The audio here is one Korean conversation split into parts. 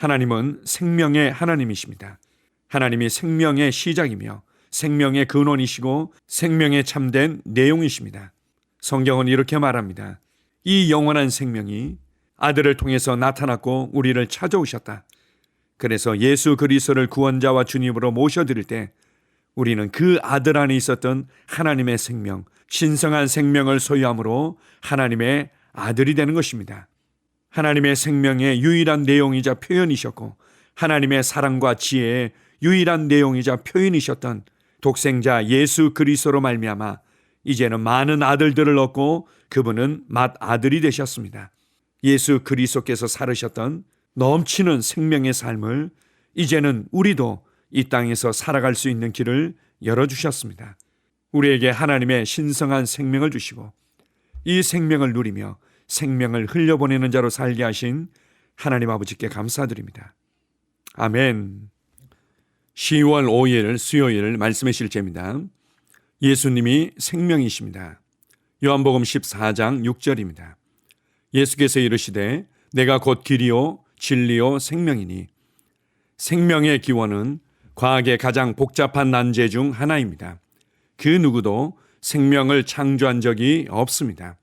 하나님은 생명의 하나님이십니다. 하나님이 생명의 시작이며 생명의 근원이시고 생명의 참된 내용이십니다. 성경은 이렇게 말합니다. 이 영원한 생명이 아들을 통해서 나타났고 우리를 찾아오셨다. 그래서 예수 그리스도를 구원자와 주님으로 모셔드릴 때 우리는 그 아들 안에 있었던 하나님의 생명, 신성한 생명을 소유함으로 하나님의 아들이 되는 것입니다. 하나님의 생명의 유일한 내용이자 표현이셨고 하나님의 사랑과 지혜의 유일한 내용이자 표현이셨던 독생자 예수 그리스도로 말미암아 이제는 많은 아들들을 얻고 그분은 맏아들이 되셨습니다. 예수 그리스도께서 살으셨던 넘치는 생명의 삶을 이제는 우리도 이 땅에서 살아갈 수 있는 길을 열어주셨습니다. 우리에게 하나님의 신성한 생명을 주시고 이 생명을 누리며 생명을 흘려보내는 자로 살게 하신 하나님 아버지께 감사드립니다. 아멘. 10월 5일 수요일 말씀의 실제입니다. 예수님이 생명이십니다. 요한복음 14장 6절입니다. 예수께서 이르시되 내가 곧 길이요 진리요 생명이니. 생명의 기원은 과학의 가장 복잡한 난제 중 하나입니다. 그 누구도 생명을 창조한 적이 없습니다.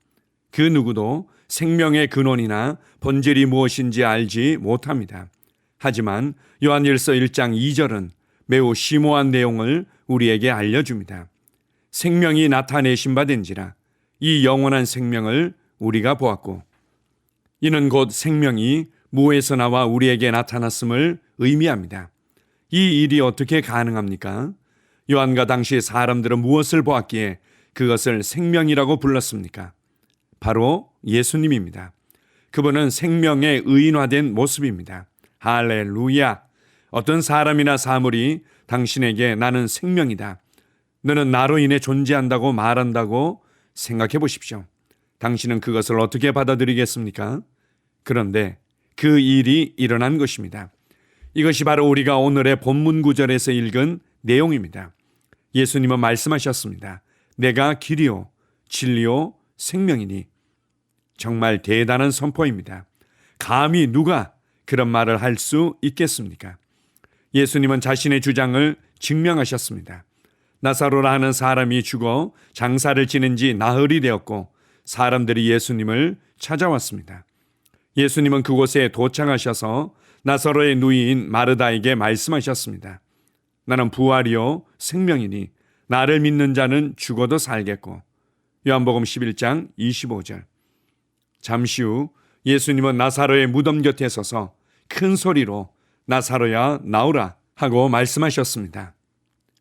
그 누구도 생명의 근원이나 본질이 무엇인지 알지 못합니다. 하지만 요한일서 1장 2절은 매우 심오한 내용을 우리에게 알려줍니다. 생명이 나타내신 바 된지라 이 영원한 생명을 우리가 보았고 이는 곧 생명이 무에서 나와 우리에게 나타났음을 의미합니다. 이 일이 어떻게 가능합니까? 요한과 당시 사람들은 무엇을 보았기에 그것을 생명이라고 불렀습니까? 바로 예수님입니다. 그분은 생명의 의인화된 모습입니다. 할렐루야! 어떤 사람이나 사물이 당신에게 나는 생명이다, 너는 나로 인해 존재한다고 말한다고 생각해 보십시오. 당신은 그것을 어떻게 받아들이겠습니까? 그런데 그 일이 일어난 것입니다. 이것이 바로 우리가 오늘의 본문 구절에서 읽은 내용입니다. 예수님은 말씀하셨습니다. 내가 길이요 진리요 생명이니. 정말 대단한 선포입니다. 감히 누가 그런 말을 할 수 있겠습니까? 예수님은 자신의 주장을 증명하셨습니다. 나사로라 하는 사람이 죽어 장사를 지낸 지 나흘이 되었고 사람들이 예수님을 찾아왔습니다. 예수님은 그곳에 도착하셔서 나사로의 누이인 마르다에게 말씀하셨습니다. 나는 부활이요 생명이니 나를 믿는 자는 죽어도 살겠고. 요한복음 11장 25절. 잠시 후 예수님은 나사로의 무덤 곁에 서서 큰 소리로 나사로야 나오라 하고 말씀하셨습니다.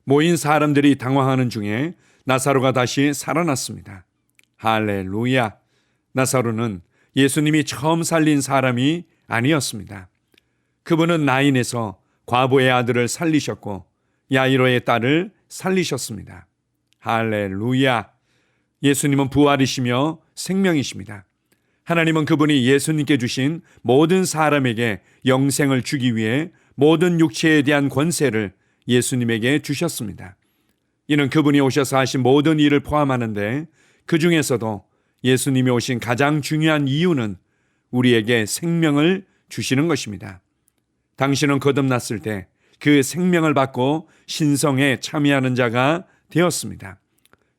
모인 사람들이 당황하는 중에 나사로가 다시 살아났습니다. 할렐루야! 나사로는 예수님이 처음 살린 사람이 아니었습니다. 그분은 나인에서 과부의 아들을 살리셨고 야이로의 딸을 살리셨습니다. 할렐루야! 예수님은 부활이시며 생명이십니다. 하나님은 그분이 예수님께 주신 모든 사람에게 영생을 주기 위해 모든 육체에 대한 권세를 예수님에게 주셨습니다. 이는 그분이 오셔서 하신 모든 일을 포함하는데 그 중에서도 예수님이 오신 가장 중요한 이유는 우리에게 생명을 주시는 것입니다. 당신은 거듭났을 때 그 생명을 받고 신성에 참여하는 자가 되었습니다.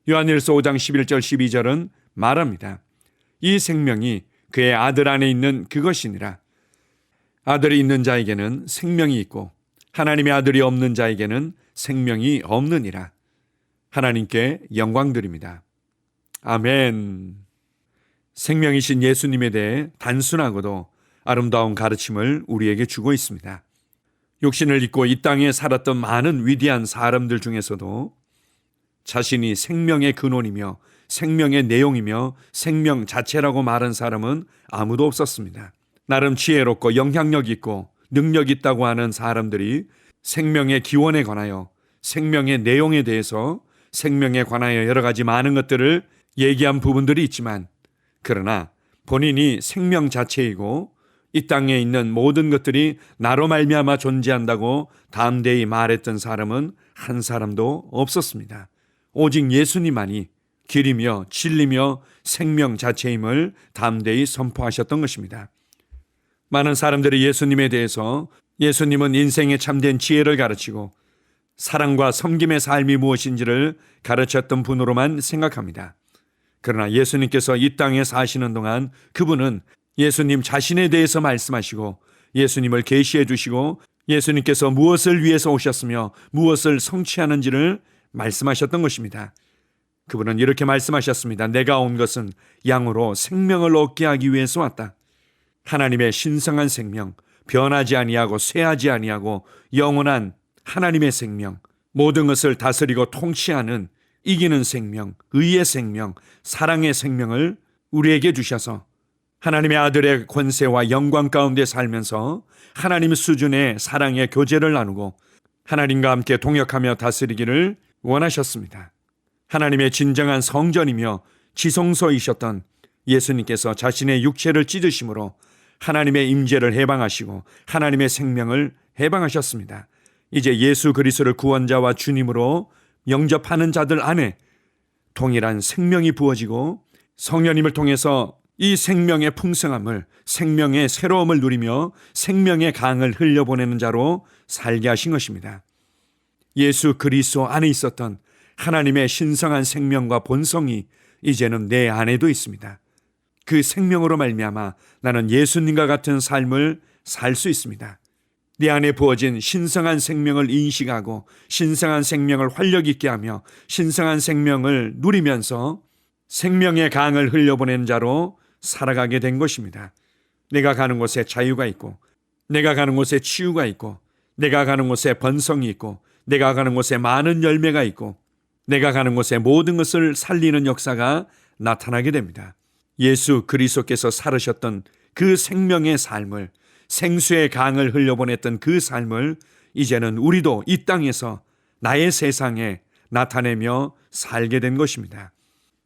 요한일서 5장 11절 12절은 말합니다. 이 생명이 그의 아들 안에 있는 그것이니라. 아들이 있는 자에게는 생명이 있고 하나님의 아들이 없는 자에게는 생명이 없느니라. 하나님께 영광 드립니다. 아멘. 생명이신 예수님에 대해 단순하고도 아름다운 가르침을 우리에게 주고 있습니다. 육신을 입고 이 땅에 살았던 많은 위대한 사람들 중에서도 자신이 생명의 근원이며 생명의 내용이며 생명 자체라고 말한 사람은 아무도 없었습니다. 나름 지혜롭고 영향력 있고 능력 있다고 하는 사람들이 생명의 기원에 관하여 생명의 내용에 대해서 생명에 관하여 여러 가지 많은 것들을 얘기한 부분들이 있지만 그러나 본인이 생명 자체이고 이 땅에 있는 모든 것들이 나로 말미암아 존재한다고 담대히 말했던 사람은 한 사람도 없었습니다. 오직 예수님만이 길이며 진리며 생명 자체임을 담대히 선포하셨던 것입니다. 많은 사람들이 예수님에 대해서 예수님은 인생의 참된 지혜를 가르치고 사랑과 섬김의 삶이 무엇인지를 가르쳤던 분으로만 생각합니다. 그러나 예수님께서 이 땅에 사시는 동안 그분은 예수님 자신에 대해서 말씀하시고 예수님을 계시해 주시고 예수님께서 무엇을 위해서 오셨으며 무엇을 성취하는지를 말씀하셨던 것입니다. 그분은 이렇게 말씀하셨습니다. 내가 온 것은 양으로 생명을 얻게 하기 위해서 왔다. 하나님의 신성한 생명, 변하지 아니하고 쇠하지 아니하고 영원한 하나님의 생명, 모든 것을 다스리고 통치하는 이기는 생명, 의의 생명, 사랑의 생명을 우리에게 주셔서 하나님의 아들의 권세와 영광 가운데 살면서 하나님 수준의 사랑의 교제를 나누고 하나님과 함께 동역하며 다스리기를 원하셨습니다. 하나님의 진정한 성전이며 지성소이셨던 예수님께서 자신의 육체를 찢으심으로 하나님의 임재를 해방하시고 하나님의 생명을 해방하셨습니다. 이제 예수 그리스도를 구원자와 주님으로 영접하는 자들 안에 동일한 생명이 부어지고 성령님을 통해서 이 생명의 풍성함을, 생명의 새로움을 누리며 생명의 강을 흘려보내는 자로 살게 하신 것입니다. 예수 그리스도 안에 있었던 하나님의 신성한 생명과 본성이 이제는 내 안에도 있습니다. 그 생명으로 말미암아 나는 예수님과 같은 삶을 살 수 있습니다. 내 안에 부어진 신성한 생명을 인식하고 신성한 생명을 활력 있게 하며 신성한 생명을 누리면서 생명의 강을 흘려보낸 자로 살아가게 된 것입니다. 내가 가는 곳에 자유가 있고 내가 가는 곳에 치유가 있고 내가 가는 곳에 번성이 있고 내가 가는 곳에 많은 열매가 있고 내가 가는 곳에 모든 것을 살리는 역사가 나타나게 됩니다. 예수 그리스도께서 살으셨던 그 생명의 삶을, 생수의 강을 흘려보냈던 그 삶을 이제는 우리도 이 땅에서 나의 세상에 나타내며 살게 된 것입니다.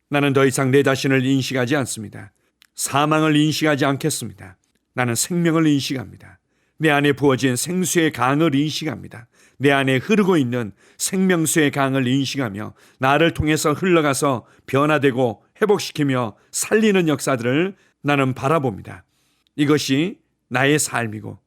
나는 더 이상 내 자신을 인식하지 않습니다. 사망을 인식하지 않겠습니다. 나는 생명을 인식합니다. 내 안에 부어진 생수의 강을 인식합니다. 내 안에 흐르고 있는 생명수의 강을 인식하며 나를 통해서 흘러가서 변화되고 회복시키며 살리는 역사들을 나는 바라봅니다. 이것이 나의 삶이고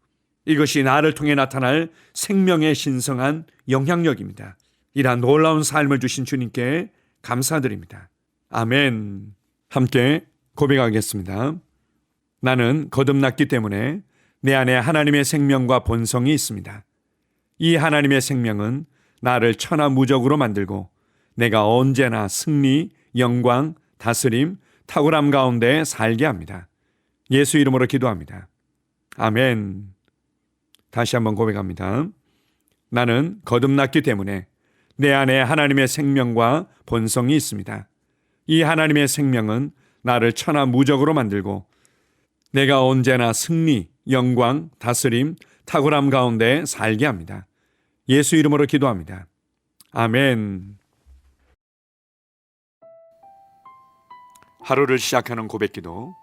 이것이 나를 통해 나타날 생명의 신성한 영향력입니다. 이러한 놀라운 삶을 주신 주님께 감사드립니다. 아멘. 함께 고백하겠습니다. 나는 거듭났기 때문에 내 안에 하나님의 생명과 본성이 있습니다. 이 하나님의 생명은 나를 천하무적으로 만들고 내가 언제나 승리, 영광, 다스림, 탁월함 가운데 살게 합니다. 예수 이름으로 기도합니다. 아멘. 다시 한번 고백합니다. 나는 거듭났기 때문에 내 안에 하나님의 생명과 본성이 있습니다. 이 하나님의 생명은 나를 천하무적으로 만들고 내가 언제나 승리, 영광, 다스림, 탁월함 가운데 살게 합니다. 예수 이름으로 기도합니다. 아멘. 하루를 시작하는 고백기도.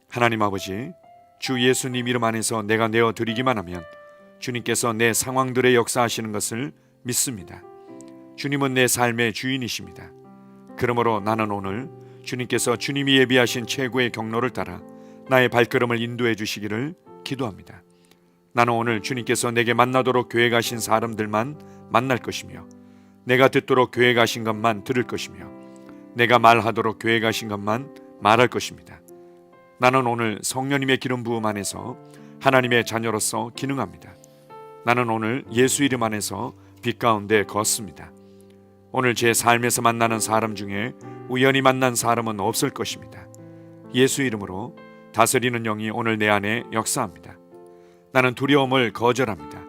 하나님 아버지, 주 예수님 이름 안에서 내가 내어드리기만 하면 주님께서 내 상황들의 역사하시는 것을 믿습니다. 주님은 내 삶의 주인이십니다. 그러므로 나는 오늘 주님께서 주님이 예비하신 최고의 경로를 따라 나의 발걸음을 인도해 주시기를 기도합니다. 나는 오늘 주님께서 내게 만나도록 계획하신 사람들만 만날 것이며 내가 듣도록 계획하신 것만 들을 것이며 내가 말하도록 계획하신 것만 말할 것입니다. 나는 오늘 성령님의 기름 부음 안에서 하나님의 자녀로서 기능합니다. 나는 오늘 예수 이름 안에서 빛 가운데 걷습니다. 오늘 제 삶에서 만나는 사람 중에 우연히 만난 사람은 없을 것입니다. 예수 이름으로 다스리는 영이 오늘 내 안에 역사합니다. 나는 두려움을 거절합니다.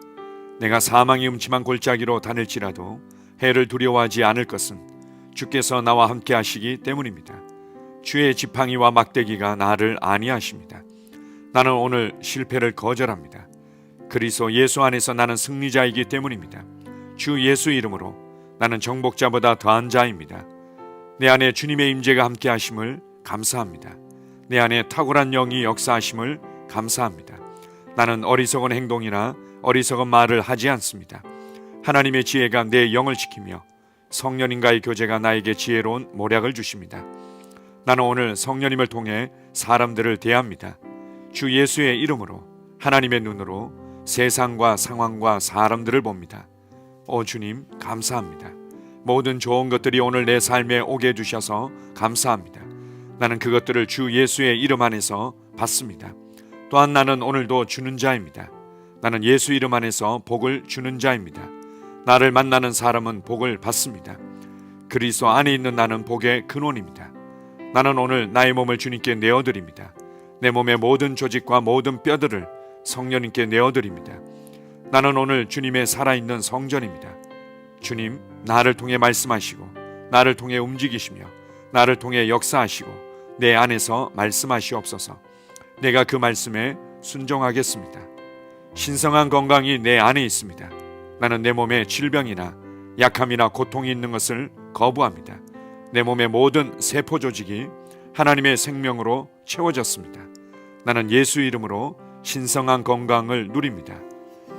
내가 사망의 음침한 골짜기로 다닐지라도 해를 두려워하지 않을 것은 주께서 나와 함께 하시기 때문입니다. 주의 지팡이와 막대기가 나를 안위하십니다. 나는 오늘 실패를 거절합니다. 그리스도 예수 안에서 나는 승리자이기 때문입니다. 주 예수 이름으로 나는 정복자보다 더한 자입니다. 내 안에 주님의 임재가 함께 하심을 감사합니다. 내 안에 탁월한 영이 역사하심을 감사합니다. 나는 어리석은 행동이나 어리석은 말을 하지 않습니다. 하나님의 지혜가 내 영을 지키며 성령님과의 교제가 나에게 지혜로운 모략을 주십니다. 나는 오늘 성령님을 통해 사람들을 대합니다. 주 예수의 이름으로 하나님의 눈으로 세상과 상황과 사람들을 봅니다. 오 주님, 감사합니다. 모든 좋은 것들이 오늘 내 삶에 오게 해주셔서 감사합니다. 나는 그것들을 주 예수의 이름 안에서 받습니다. 또한 나는 오늘도 주는 자입니다. 나는 예수 이름 안에서 복을 주는 자입니다. 나를 만나는 사람은 복을 받습니다. 그리스도 안에 있는 나는 복의 근원입니다. 나는 오늘 나의 몸을 주님께 내어드립니다. 내 몸의 모든 조직과 모든 뼈들을 성령님께 내어드립니다. 나는 오늘 주님의 살아있는 성전입니다. 주님, 나를 통해 말씀하시고 나를 통해 움직이시며 나를 통해 역사하시고 내 안에서 말씀하시옵소서. 내가 그 말씀에 순종하겠습니다. 신성한 건강이 내 안에 있습니다. 나는 내 몸에 질병이나 약함이나 고통이 있는 것을 거부합니다. 내 몸의 모든 세포 조직이 하나님의 생명으로 채워졌습니다. 나는 예수 이름으로 신성한 건강을 누립니다.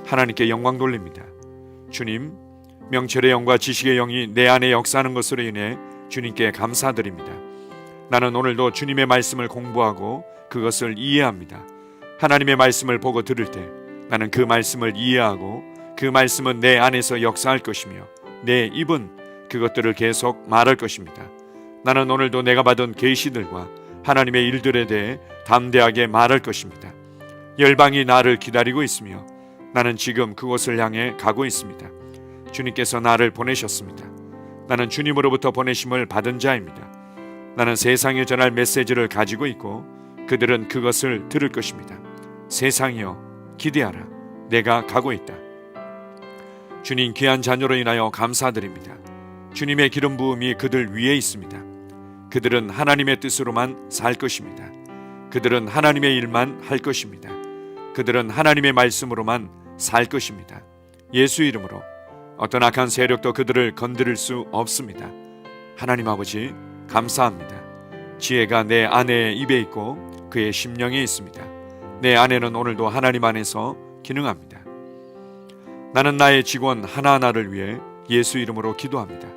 하나님께 영광 돌립니다. 주님, 명철의 영과 지식의 영이 내 안에 역사하는 것으로 인해 주님께 감사드립니다. 나는 오늘도 주님의 말씀을 공부하고 그것을 이해합니다. 하나님의 말씀을 보고 들을 때 나는 그 말씀을 이해하고 그 말씀은 내 안에서 역사할 것이며 내 입은 그것들을 계속 말할 것입니다. 나는 오늘도 내가 받은 계시들과 하나님의 일들에 대해 담대하게 말할 것입니다. 열방이 나를 기다리고 있으며 나는 지금 그곳을 향해 가고 있습니다. 주님께서 나를 보내셨습니다. 나는 주님으로부터 보내심을 받은 자입니다. 나는 세상에 전할 메시지를 가지고 있고 그들은 그것을 들을 것입니다. 세상이여 기대하라. 내가 가고 있다. 주님 귀한 자녀로 인하여 감사드립니다. 주님의 기름 부음이 그들 위에 있습니다. 그들은 하나님의 뜻으로만 살 것입니다. 그들은 하나님의 일만 할 것입니다. 그들은 하나님의 말씀으로만 살 것입니다. 예수 이름으로 어떤 악한 세력도 그들을 건드릴 수 없습니다. 하나님 아버지 감사합니다. 지혜가 내 아내의 입에 있고 그의 심령에 있습니다. 내 아내는 오늘도 하나님 안에서 기능합니다. 나는 나의 직원 하나하나를 위해 예수 이름으로 기도합니다.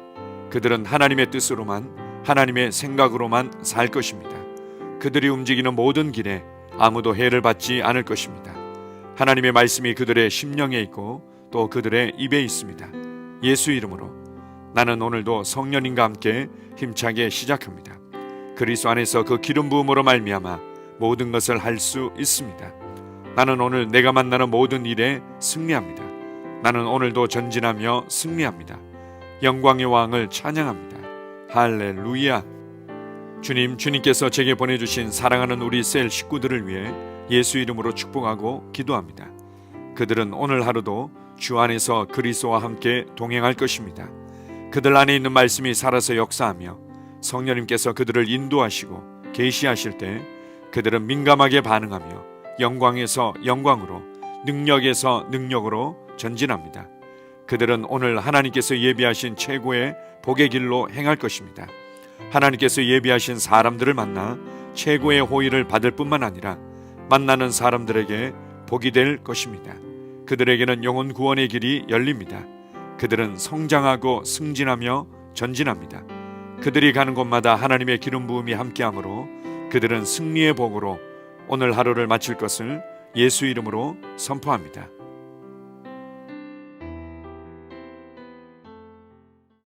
그들은 하나님의 뜻으로만 하나님의 생각으로만 살 것입니다. 그들이 움직이는 모든 길에 아무도 해를 받지 않을 것입니다. 하나님의 말씀이 그들의 심령에 있고 또 그들의 입에 있습니다. 예수 이름으로 나는 오늘도 성령님과 함께 힘차게 시작합니다. 그리스도 안에서 그 기름 부음으로 말미암아 모든 것을 할 수 있습니다. 나는 오늘 내가 만나는 모든 일에 승리합니다. 나는 오늘도 전진하며 승리합니다. 영광의 왕을 찬양합니다. 할렐루야. 주님께서 제게 보내주신 사랑하는 우리 셀 식구들을 위해 예수 이름으로 축복하고 기도합니다. 그들은 오늘 하루도 주 안에서 그리스도와 함께 동행할 것입니다. 그들 안에 있는 말씀이 살아서 역사하며 성령님께서 그들을 인도하시고 계시하실 때 그들은 민감하게 반응하며 영광에서 영광으로 능력에서 능력으로 전진합니다. 그들은 오늘 하나님께서 예비하신 최고의 복의 길로 행할 것입니다. 하나님께서 예비하신 사람들을 만나 최고의 호의를 받을 뿐만 아니라 만나는 사람들에게 복이 될 것입니다. 그들에게는 영혼 구원의 길이 열립니다. 그들은 성장하고 승진하며 전진합니다. 그들이 가는 곳마다 하나님의 기름 부음이 함께하므로 그들은 승리의 복으로 오늘 하루를 마칠 것을 예수 이름으로 선포합니다.